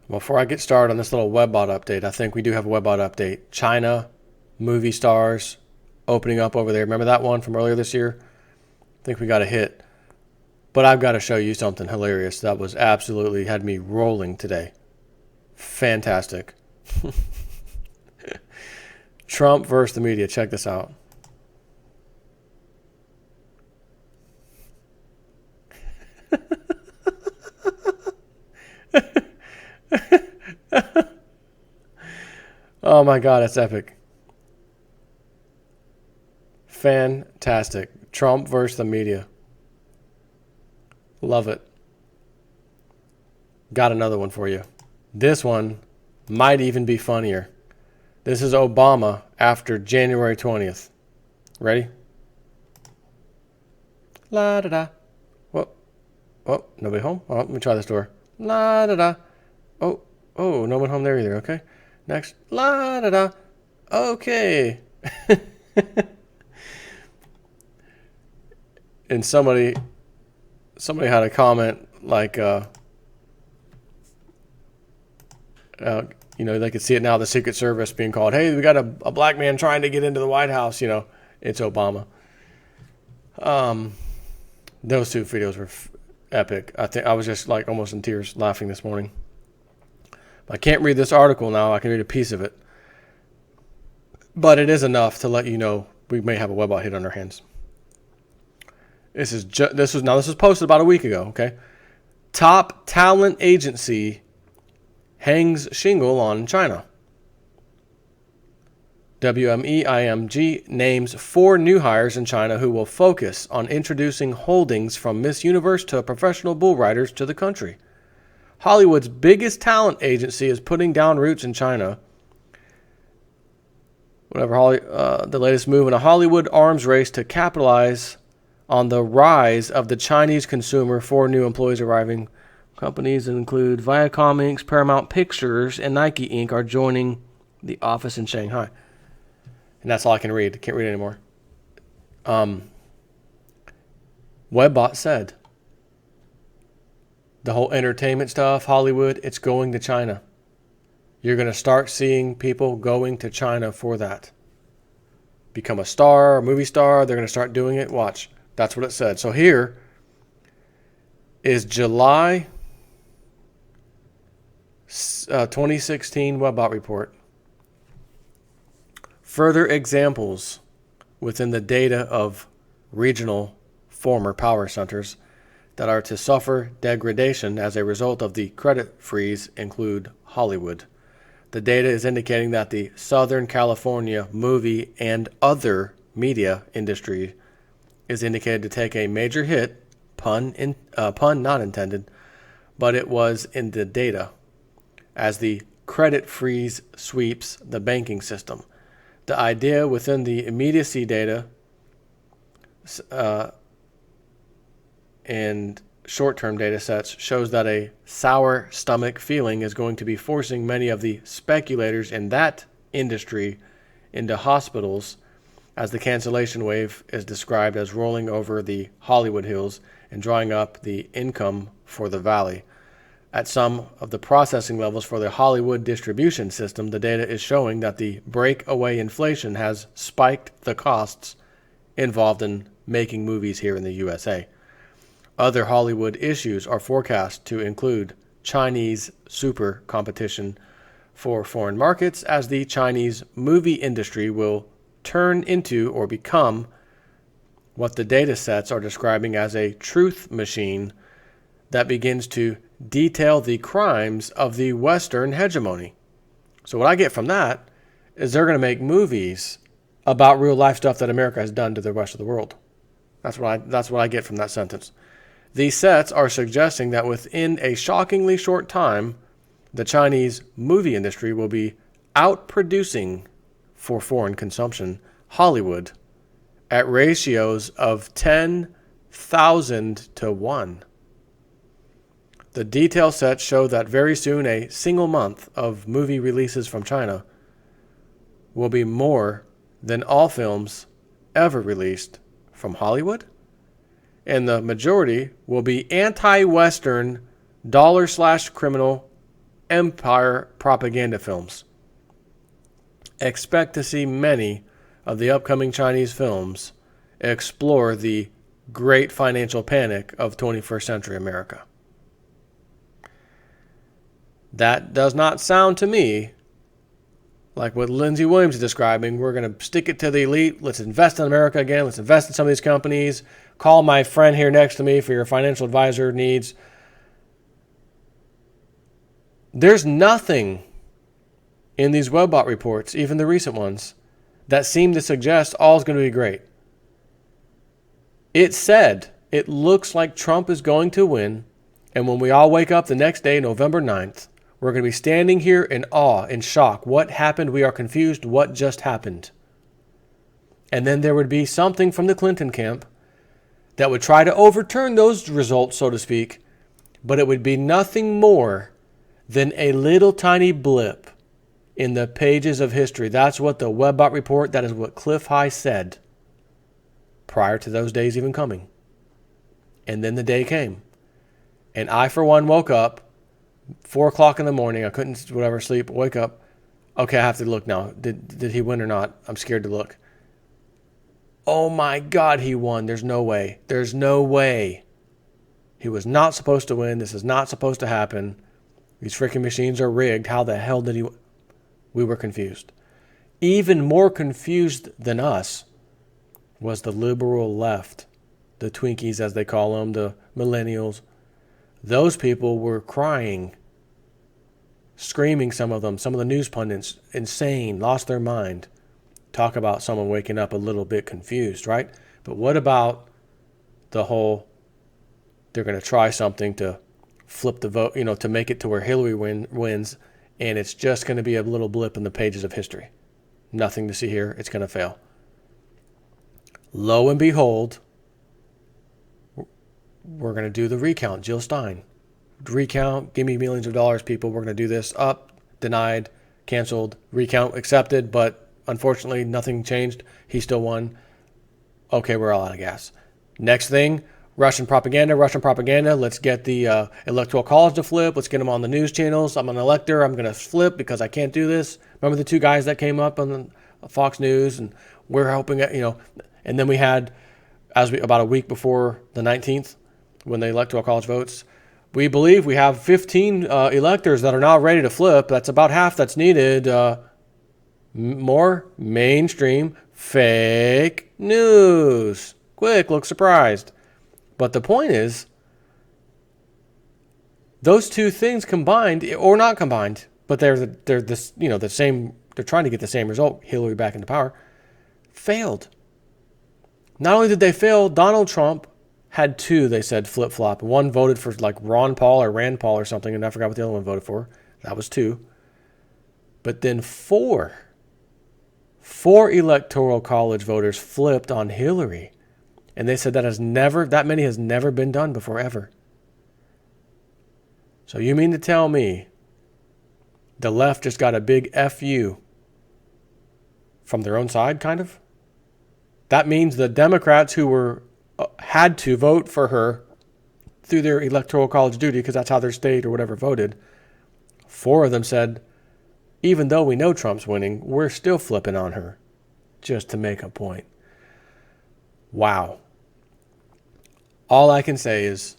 Before I get started on this little WebBot update, I think we do have a WebBot update. China, movie stars opening up over there. Remember that one from earlier this year? I think we got a hit. But I've got to show you something hilarious that was absolutely had me rolling today. Fantastic. Trump versus the media. Check this out. Oh my God, that's epic. Fantastic. Trump versus the media. Love it. Got another one for you. This one might even be funnier. This is Obama after January 20th. Ready? La da da. Whoa. Oh, nobody home? Oh, let me try this door. La da da. Oh, no one home there either. Okay. Next. La da da. Okay. And somebody had a comment like, they could see it now, the Secret Service being called, hey, we got a black man trying to get into the White House, it's Obama. Those two videos were epic. I think I was just like almost in tears laughing this morning. I can't read this article now. I can read a piece of it. But it is enough to let you know we may have a WebBot hit on our hands. This was posted about a week ago, okay? Top talent agency hangs shingle on China. WMEIMG names 4 new hires in China who will focus on introducing holdings from Miss Universe to professional bull riders to the country. Hollywood's biggest talent agency is putting down roots in China. The latest move in a Hollywood arms race to capitalize on the rise of the Chinese consumer. 4 new employees arriving. Companies that include Viacom Inc., Paramount Pictures, and Nike Inc. are joining the office in Shanghai. And that's all I can read. I can't read anymore. WebBot said the whole entertainment stuff, Hollywood, it's going to China. You're going to start seeing people going to China for that. Become a star, a movie star. They're going to start doing it. Watch. That's what it said. So here is July 2016 WebBot report. Further examples within the data of regional former power centers that are to suffer degradation as a result of the credit freeze include Hollywood. The data is indicating that the Southern California movie and other media industry is indicated to take a major hit, pun not intended, but it was in the data, as the credit freeze sweeps the banking system. The idea within the immediacy data and short-term data sets shows that a sour stomach feeling is going to be forcing many of the speculators in that industry into hospitals, as the cancellation wave is described as rolling over the Hollywood Hills and drawing up the income for the valley. At some of the processing levels for the Hollywood distribution system, the data is showing that the breakaway inflation has spiked the costs involved in making movies here in the USA. Other Hollywood issues are forecast to include Chinese super competition for foreign markets, as the Chinese movie industry will turn into or become what the data sets are describing as a truth machine that begins to detail the crimes of the Western hegemony. So what I get from that is they're going to make movies about real life stuff that America has done to the rest of the world. That's what I get from that sentence. These sets are suggesting that within a shockingly short time, the Chinese movie industry will be outproducing for foreign consumption Hollywood at ratios of 10,000 to 1. The detail sets show that very soon a single month of movie releases from China will be more than all films ever released from Hollywood, and the majority will be anti-Western, dollar/criminal empire propaganda films. Expect to see many of the upcoming Chinese films explore the great financial panic of 21st century America. That does not sound to me like what Lindsey Williams is describing. We're going to stick it to the elite. Let's invest in America again. Let's invest in some of these companies. Call my friend here next to me for your financial advisor needs. There's nothing in these Webbot reports, even the recent ones, that seem to suggest all is going to be great. It said it looks like Trump is going to win, and when we all wake up the next day, November 9th, we're going to be standing here in awe, in shock. What happened? We are confused. What just happened? And then there would be something from the Clinton camp that would try to overturn those results, so to speak, but it would be nothing more than a little tiny blip in the pages of history. That's what the Webbot report, that is what Cliff High said prior to those days even coming. And then the day came. And I, for one, woke up 4 o'clock in the morning. I couldn't, sleep, wake up. Okay, I have to look now. Did he win or not? I'm scared to look. Oh my God, he won. There's no way. There's no way. He was not supposed to win. This is not supposed to happen. These freaking machines are rigged. How the hell did he win? We were confused. Even more confused than us was the liberal left, the Twinkies as they call them, the millennials. Those people were crying, screaming, some of the news pundits, insane, lost their mind. Talk about someone waking up a little bit confused, right? But what about the whole, they're going to try something to flip the vote, to make it to where Hillary wins, and it's just going to be a little blip in the pages of history. Nothing to see here. It's going to fail. Lo and behold, we're going to do the recount. Jill Stein. Recount. Give me millions of dollars, people. We're going to do this. Up, denied, canceled, recount, accepted, but unfortunately nothing changed. He still won. Okay, we're all out of gas. Next thing, Russian propaganda. Let's get the Electoral College to flip. Let's get them on the news channels. I'm an elector. I'm going to flip because I can't do this. Remember the two guys that came up on the Fox News, and we're hoping, and then we had, about a week before the 19th, when the Electoral College votes, we believe we have 15 electors that are now ready to flip. That's about half that's needed. More mainstream fake news. Quick, look surprised. But the point is, those two things combined, or not combined, but they're the same. They're trying to get the same result. Hillary back into power, failed. Not only did they fail, Donald Trump had two. They said flip-flop. One voted for like Ron Paul or Rand Paul or something, and I forgot what the other one voted for. That was two. But then four Electoral College voters flipped on Hillary. And they said that many has never been done before, ever. So you mean to tell me the left just got a big FU from their own side, kind of? That means the Democrats who had to vote for her through their Electoral College duty, because that's how their state or whatever voted, 4 of them said, even though we know Trump's winning, we're still flipping on her just to make a point. Wow. All I can say is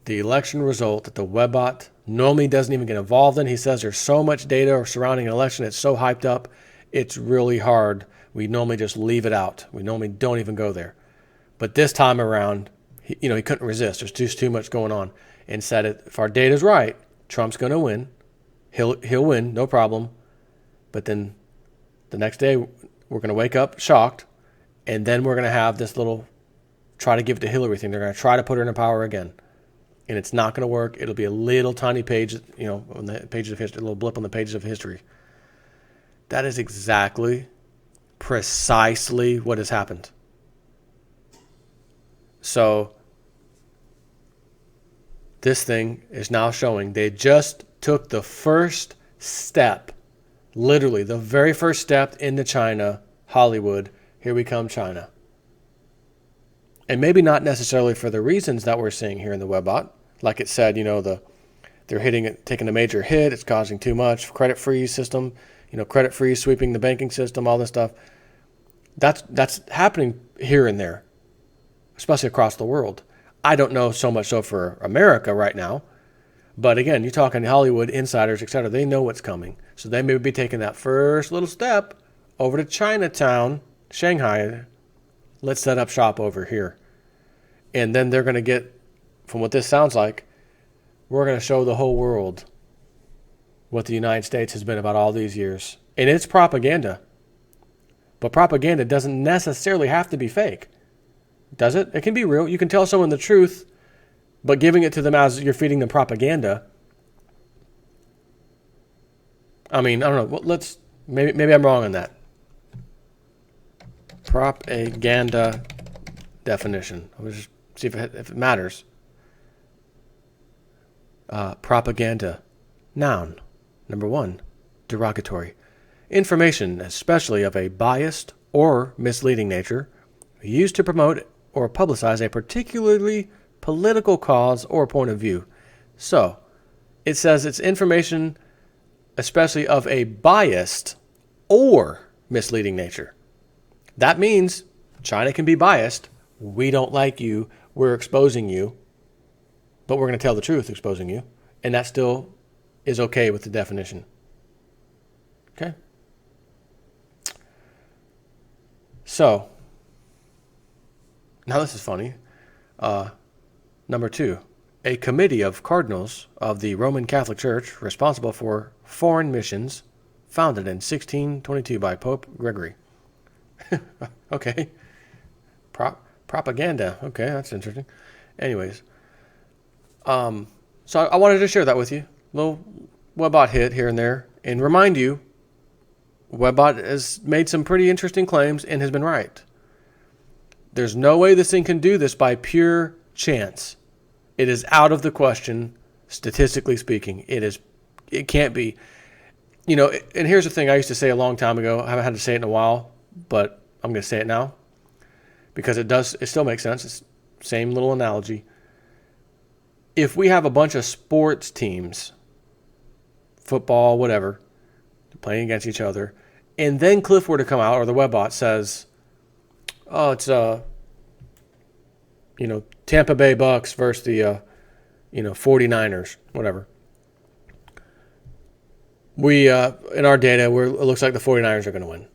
the election result that the Webbot normally doesn't even get involved in. He says there's so much data surrounding an election. It's so hyped up. It's really hard. We normally just leave it out. We normally don't even go there. But this time around, he couldn't resist. There's just too much going on. And said, if our data's right, Trump's going to win. He'll win, no problem. But then the next day, we're going to wake up shocked, and then we're going to have this little try to give it to Hillary thing. They're going to try to put her in power again. And it's not going to work. It'll be a little tiny page, on the pages of history, a little blip on the pages of history. That is precisely what has happened. So this thing is now showing they just took the first step, literally the very first step into China, Hollywood. Here we come, China. And maybe not necessarily for the reasons that we're seeing here in the Webbot. Like it said, the they're hitting it, taking a major hit. It's causing too much. Credit freeze system, credit freeze sweeping the banking system, all this stuff. That's happening here and there, especially across the world. I don't know so much so for America right now. But again, you're talking Hollywood, insiders, etc. They know what's coming. So they may be taking that first little step over to Chinatown, Shanghai. Let's set up shop over here. And then they're going to get, from what this sounds like, we're going to show the whole world what the United States has been about all these years. And it's propaganda. But propaganda doesn't necessarily have to be fake. Does it? It can be real. You can tell someone the truth, but giving it to them as you're feeding them propaganda. I mean, I don't know. Maybe I'm wrong on that. Propaganda definition. I'll just see if it matters. Propaganda. Noun. Number 1. Derogatory. Information, especially of a biased or misleading nature, used to promote or publicize a particularly political cause or point of view. So, it says it's information, especially of a biased or misleading nature. That means China can be biased. We don't like you. We're exposing you. But we're going to tell the truth exposing you. And that still is okay with the definition. Okay? So, now this is funny. Number 2, a committee of cardinals of the Roman Catholic Church responsible for foreign missions, founded in 1622 by Pope Gregory. Okay. Propaganda. Okay, that's interesting. Anyways, so I wanted to share that with you. Little Webbot hit here and there, and remind you, Webbot has made some pretty interesting claims and has been right. There's no way this thing can do this by pure chance. It is out of the question, statistically speaking. It can't be. And here's the thing I used to say a long time ago. I haven't had to say it in a while, but I'm going to say it now because it still makes sense. It's the same little analogy. If we have a bunch of sports teams, football, whatever, playing against each other, and then Cliff were to come out, or the Webbot says, oh, it's Tampa Bay Bucks versus the 49ers, whatever. We in our data, it looks like the 49ers are going to win.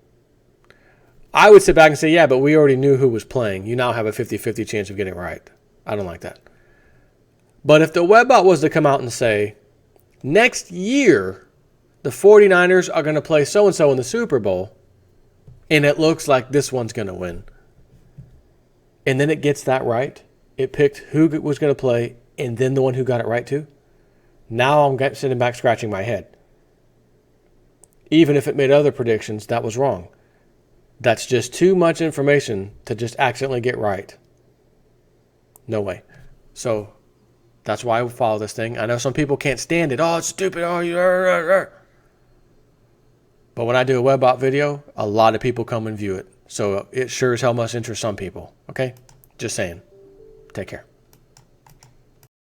I would sit back and say, yeah, but we already knew who was playing. You now have a 50-50 chance of getting it right. I don't like that. But if the Webbot was to come out and say, next year, the 49ers are going to play so-and-so in the Super Bowl, and it looks like this one's going to win. And then it gets that right. It picked who was going to play, and then the one who got it right too. Now I'm sitting back scratching my head. Even if it made other predictions, that was wrong. That's just too much information to just accidentally get right. No way. So that's why I follow this thing. I know some people can't stand it. Oh, it's stupid. Oh, But when I do a Webbot video, a lot of people come and view it. So it sure as hell must interest some people. Okay? Just saying. Take care.